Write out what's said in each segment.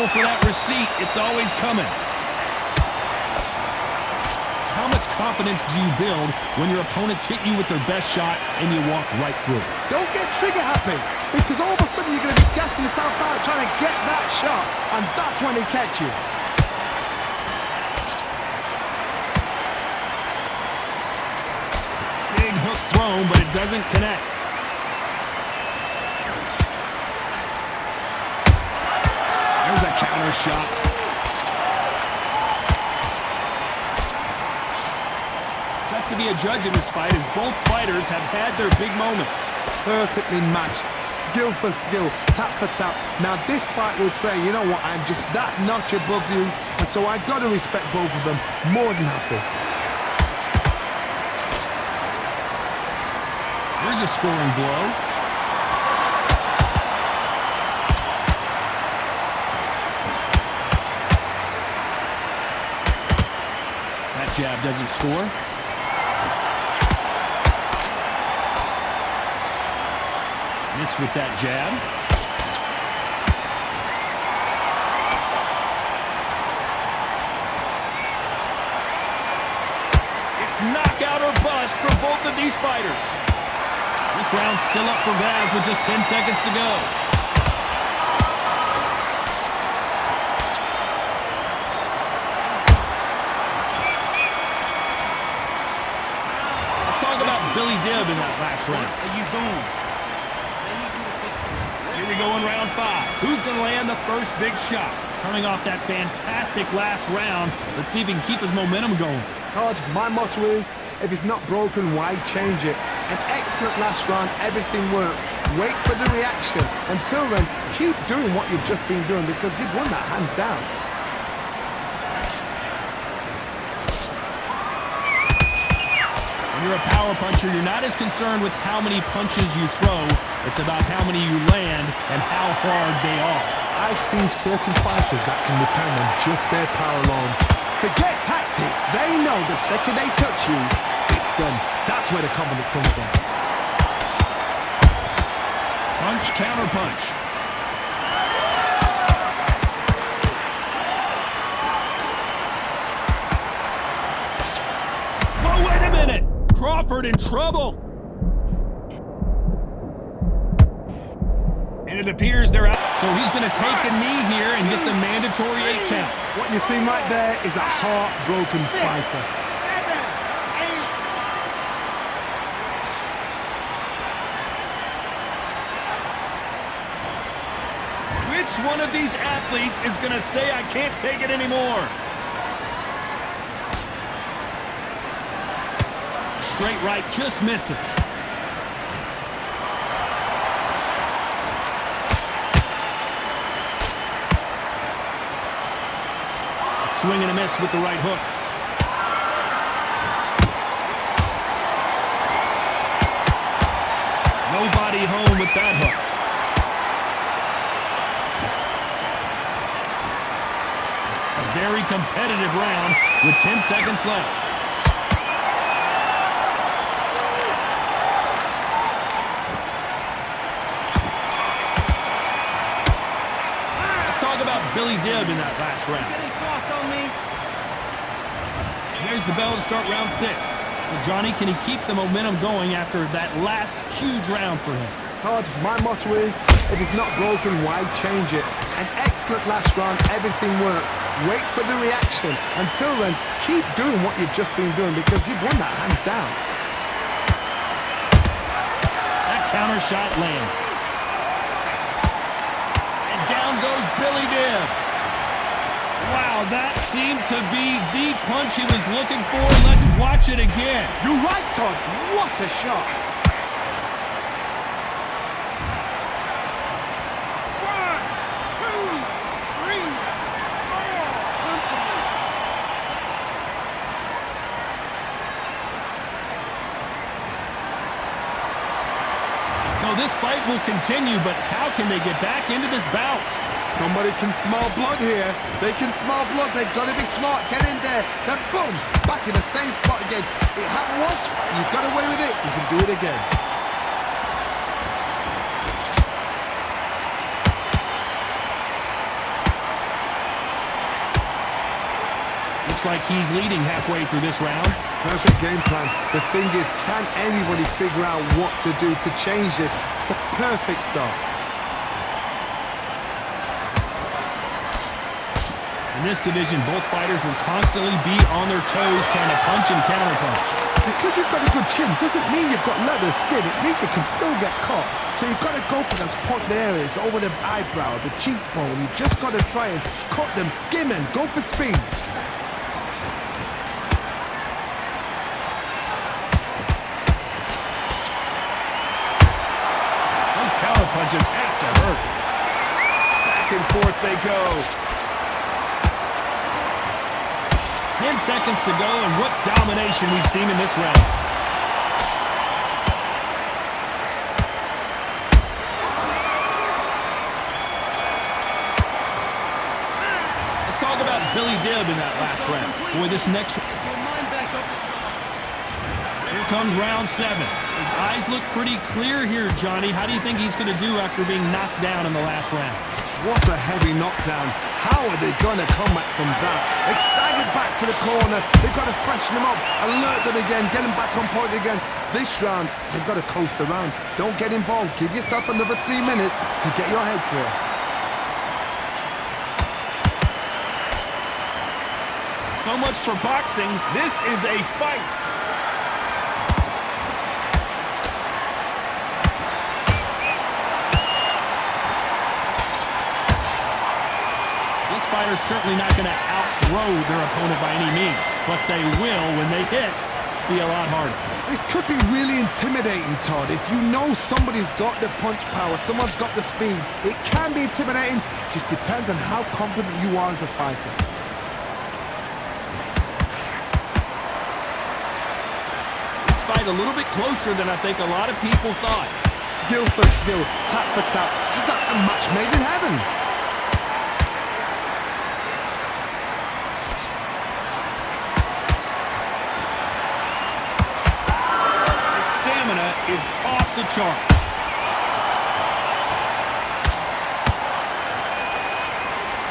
thankful for that receipt. It's always coming. How much confidence do you build when your opponents hit you with their best shot and you walk right through? Don't get trigger happy, because all of a sudden you're going to be gassing yourself out trying to get that shot, and that's when they catch you. Big hook thrown, but it doesn't connect. There's a counter shot. Tough to be a judge in this fight, as both fighters have had their big moments. Perfectly matched, skill for skill, tap for tap. Now this fight will say, you know what, I'm just that notch above you, and so I've got to respect both of them. More than happy. Here's a scoring blow. That jab doesn't score. Miss with that jab. It's knockout or bust for both of these fighters. This round's still up for grabs with just 10 seconds to go. Let's talk about Billy Dib in that last round. What are you doing? Here we go in round 5. Who's going to land the first big shot? Coming off that fantastic last round, let's see if he can keep his momentum going. Todd, my motto is, if it's not broken, why change it? An excellent last round, everything works. Wait for the reaction. Until then, keep doing what you've just been doing, because you've won that hands down. When you're a power puncher, you're not as concerned with how many punches you throw. It's about how many you land and how hard they are. I've seen certain fighters that can depend on just their power alone. Forget tactics. They know the second they touch you, it's done. That's where the confidence comes from. Punch, counter punch. Whoa, wait a minute! Crawford in trouble! And it appears they're out. So he's going to take a knee here and get the mandatory 8 count. What you see right there is a heartbroken fighter. Which one of these athletes is going to say, I can't take it anymore? Straight right just misses. Swing and a miss with the right hook. Nobody home with that hook. A very competitive round with 10 seconds left. Let's talk about Billy Dib in that last round. There's the bell to start round 6. Well, Johnny, can he keep the momentum going after that last huge round for him? Todd, my motto is, if it's not broken, why change it? An excellent last round, everything works. Wait for the reaction. Until then, keep doing what you've just been doing, because you've won that hands down. That counter shot lands. And down goes Billy Dib. Wow, that seemed to be the punch he was looking for. Let's watch it again. You're right, Todd. What a shot. So this fight will continue, but how can they get back into this bout? Somebody can smell blood here. They can smell blood. They've got to be smart. Get in there. Then boom, back in the same spot again. It happened once. You got away with it. You can do it again. looks like he's leading halfway through this round. Perfect game plan. The thing is, can anybody figure out what to do to change this? It's a perfect start. In this division, both fighters will constantly be on their toes trying to punch and counterpunch. Because you've got a good chin doesn't mean you've got leather skin. It means you can still get caught. So you've got to go for those point areas over the eyebrow, the cheekbone. You've just got to try and cut them, skim and go for speed. Those counterpunches have to hurt. Back and forth they go. 10 seconds to go, and what domination we've seen in this round. Let's talk about Billy Dibb in that last round. Boy, this next... Here comes round 7. His eyes look pretty clear here, Johnny. How do you think he's going to do after being knocked down in the last round? What a heavy knockdown. How are they going to come back from that? They staggered back to the corner. They've got to freshen them up, alert them again, get them back on point again. This round, they've got to coast around. Don't get involved. Give yourself another 3 minutes to get your head clear. So much for boxing. This is a fight. Fighters certainly not going to outthrow their opponent by any means, but they will, when they hit, be a lot harder. This could be really intimidating, Todd. If you know somebody's got the punch power, someone's got the speed, it can be intimidating. Just depends on how confident you are as a fighter. This fight a little bit closer than I think a lot of people thought. Skill for skill, tap for tap, just like a match made in heaven. Is off the charts.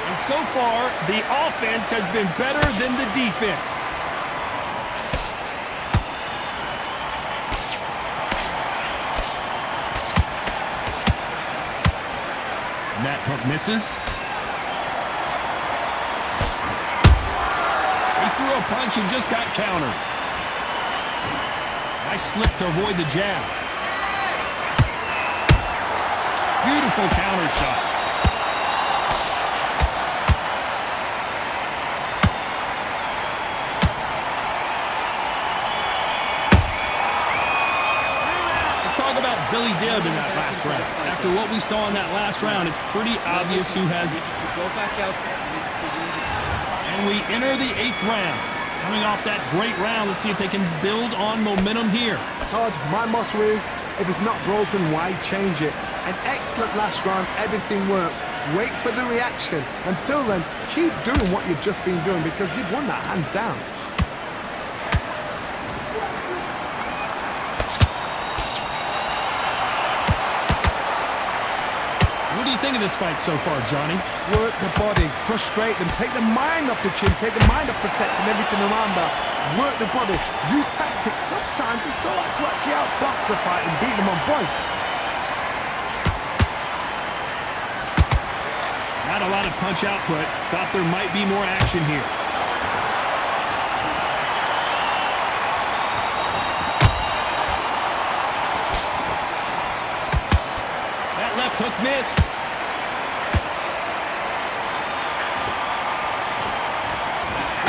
And so far, the offense has been better than the defense. And that hook misses. He threw a punch and just got countered. Nice slip to avoid the jab. Beautiful counter shot. Let's talk about Billy Dibb in that last round. After what we saw in that last round, it's pretty obvious who has... And we enter the 8th round. Coming off that great round, let's see if they can build on momentum here. Todd, my motto is, if it's not broken, why change it? An excellent last round, everything works. Wait for the reaction. Until then, keep doing what you've just been doing because you've won that hands down. What do you think of this fight so far, Johnny? Work the body, frustrate them, take the mind off the chin, take the mind off protecting everything around that. Work the body, use tactics. Sometimes it's all right to actually outbox a fight and beat them on points. Not a lot of punch output. Thought there might be more action here. That left hook missed.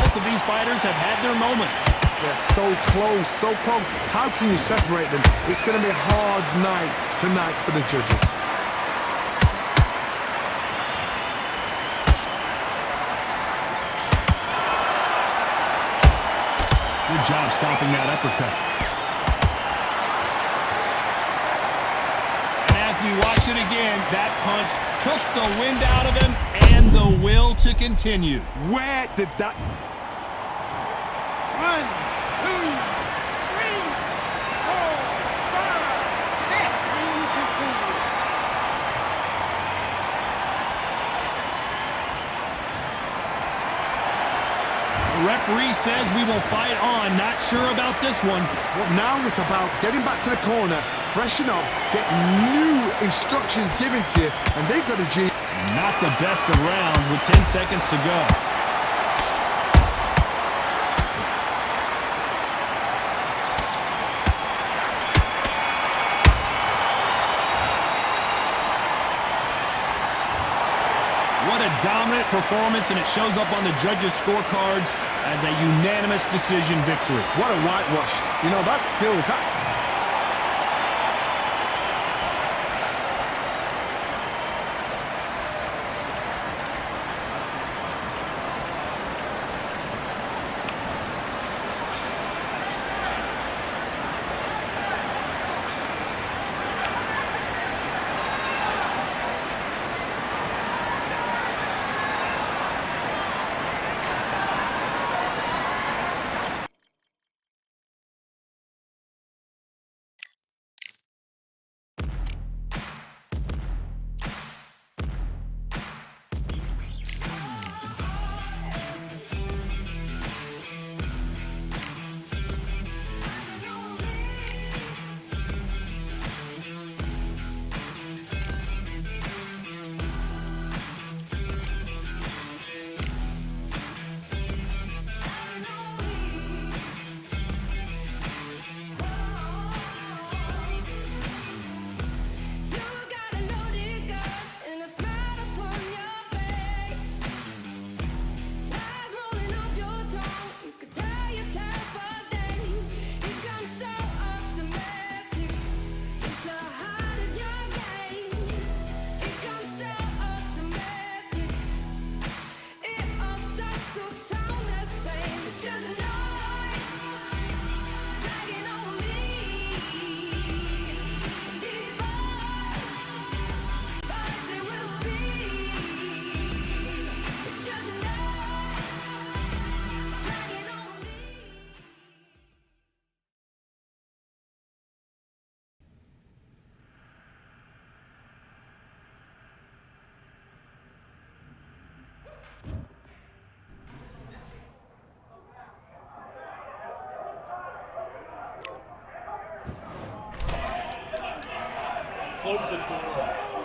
Both of these fighters have had their moments. They're so close, so close. How can you separate them? It's going to be a hard night tonight for the judges. Good job stopping that uppercut. And as we watch it again, that punch took the wind out of him and the will to continue. Where did that... 1, 2, 3, 4, 5, 6. The referee says we will fight on. Not sure about this one. Well, now it's about getting back to the corner, freshen up, get new instructions given to you, and they've got a G. Not the best of rounds with 10 seconds to go. What a dominant performance, and it shows up on the judges' scorecards as a unanimous decision victory. What a whitewash. You know, that's skills. Close the door.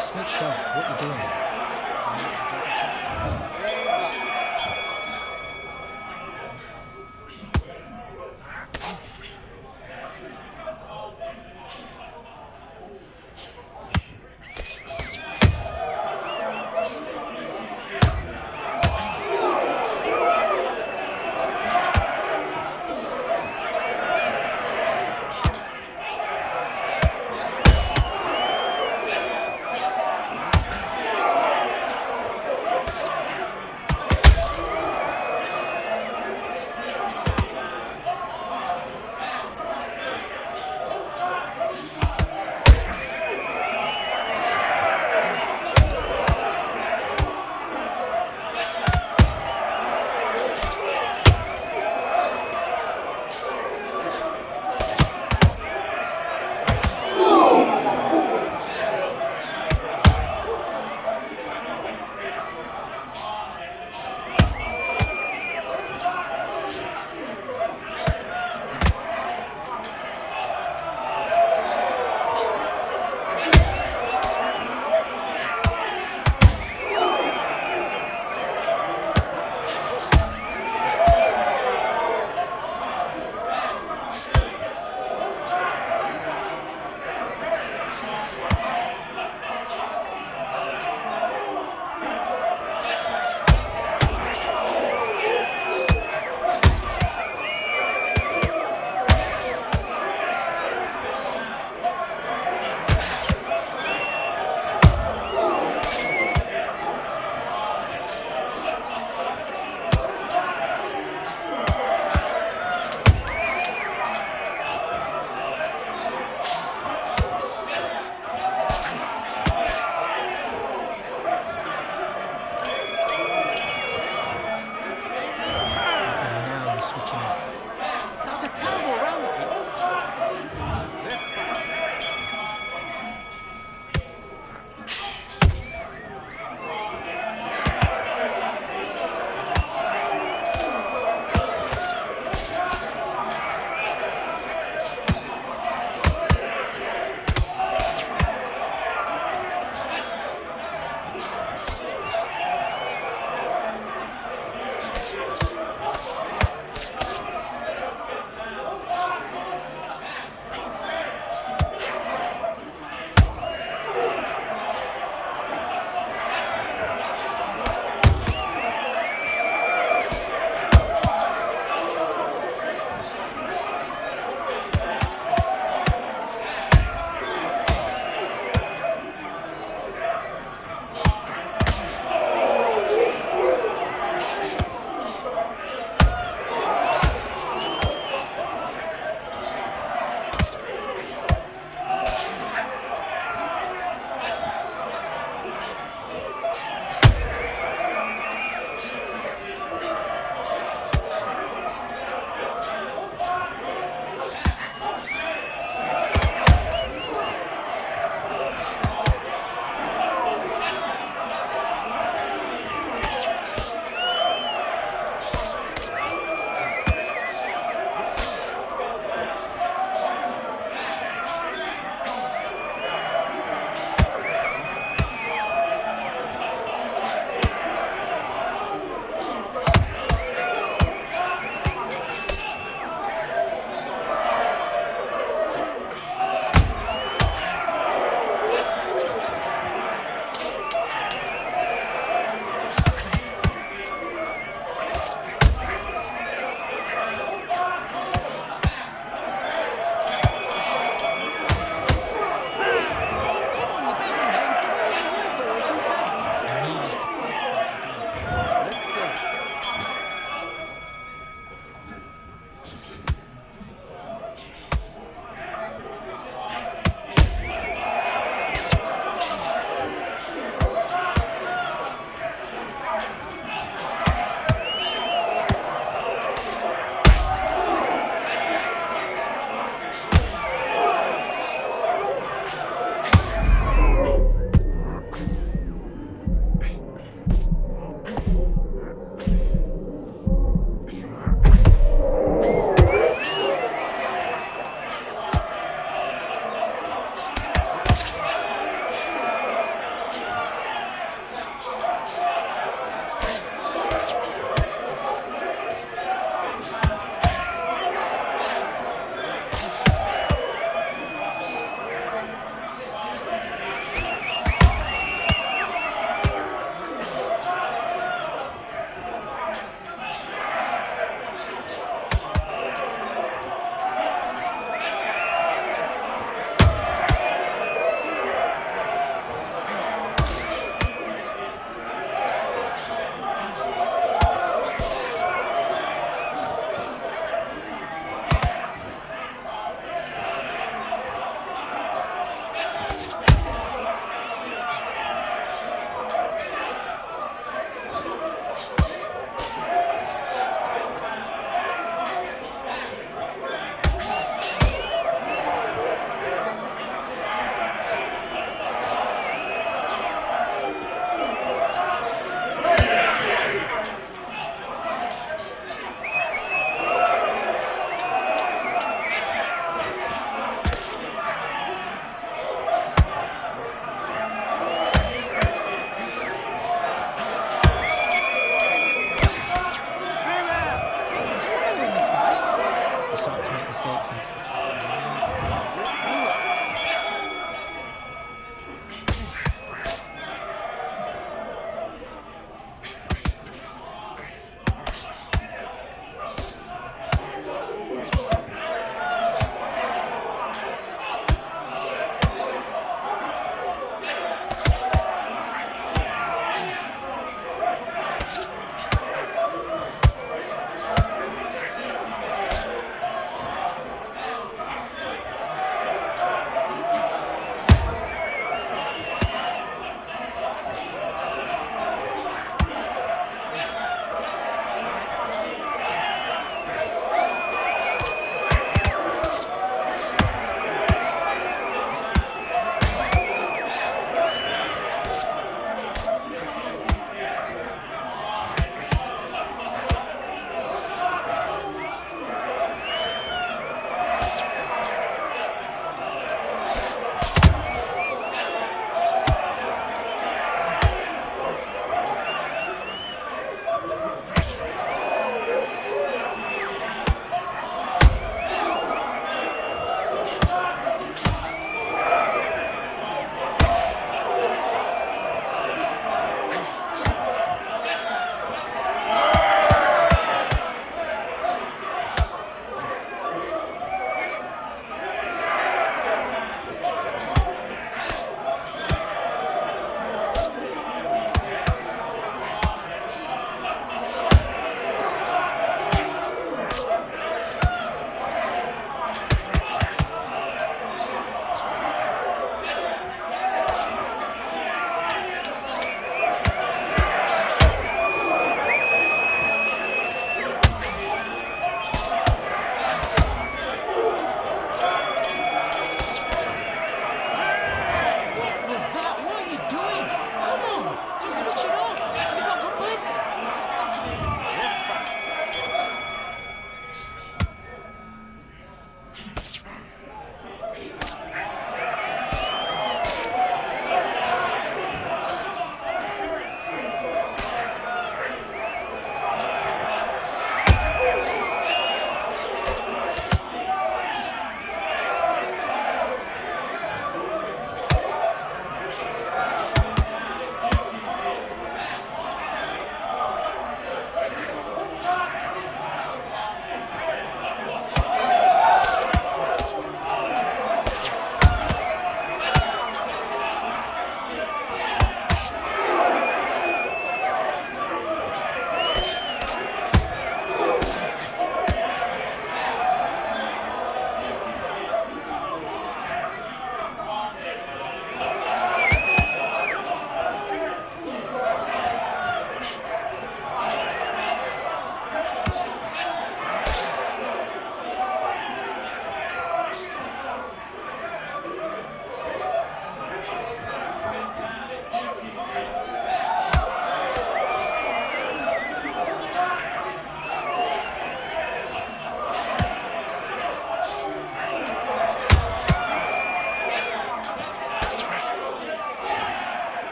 Switched off. What you doing?